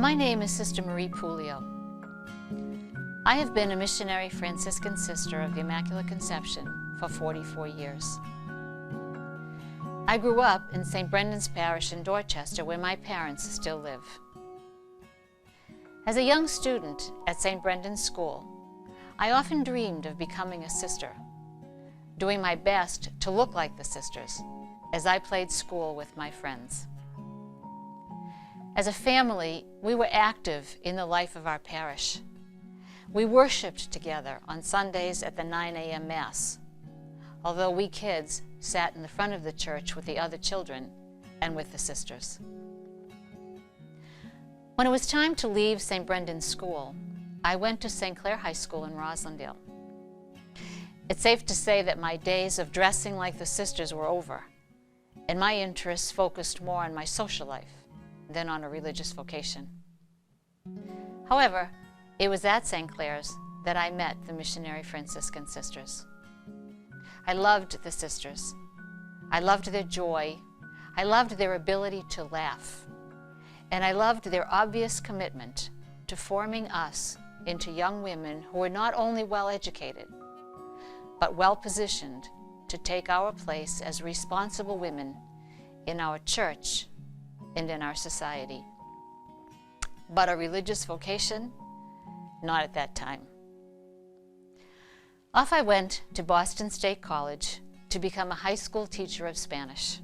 My name is Sister Marie Puleo. I have been a Missionary Franciscan Sister of the Immaculate Conception for 44 years. I grew up in St. Brendan's Parish in Dorchester, where my parents still live. As a young student at St. Brendan's School, I often dreamed of becoming a sister, doing my best to look like the sisters as I played school with my friends. As a family, we were active in the life of our parish. We worshiped together on Sundays at the 9 a.m. Mass, although we kids sat in the front of the church with the other children and with the sisters. When it was time to leave St. Brendan's School, I went to St. Clair High School in Roslindale. It's safe to say that my days of dressing like the sisters were over, and my interests focused more on my social life than on a religious vocation. However, it was at St. Clair's that I met the Missionary Franciscan Sisters. I loved the sisters. I loved their joy. I loved their ability to laugh. And I loved their obvious commitment to forming us into young women who were not only well educated, but well positioned to take our place as responsible women in our church and in our society. But a religious vocation? Not at that time. Off I went to Boston State College to become a high school teacher of Spanish.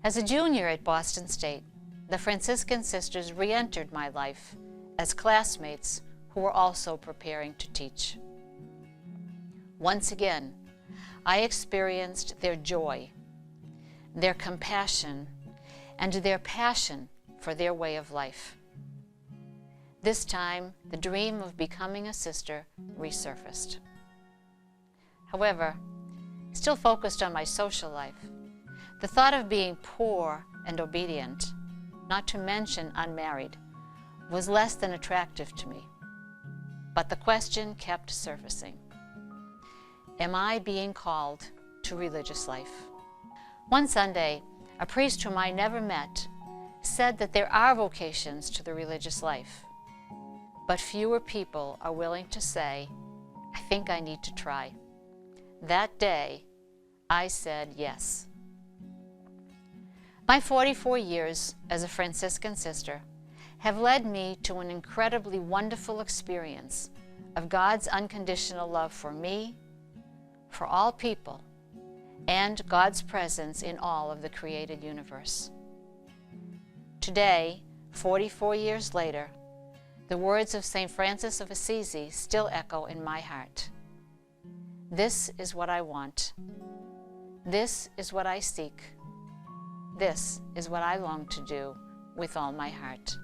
As a junior at Boston State, the Franciscan Sisters re-entered my life as classmates who were also preparing to teach. Once again, I experienced their joy, their compassion, and their passion for their way of life. This time, the dream of becoming a sister resurfaced. However, still focused on my social life, the thought of being poor and obedient, not to mention unmarried, was less than attractive to me. But the question kept surfacing. Am I being called to religious life? One Sunday, a priest whom I never met said that there are vocations to the religious life, but fewer people are willing to say, I think I need to try. That day, I said yes. My 44 years as a Franciscan sister have led me to an incredibly wonderful experience of God's unconditional love for me, for all people, and God's presence in all of the created universe. Today, 44 years later, the words of St. Francis of Assisi still echo in my heart. This is what I want. This is what I seek. This is what I long to do with all my heart.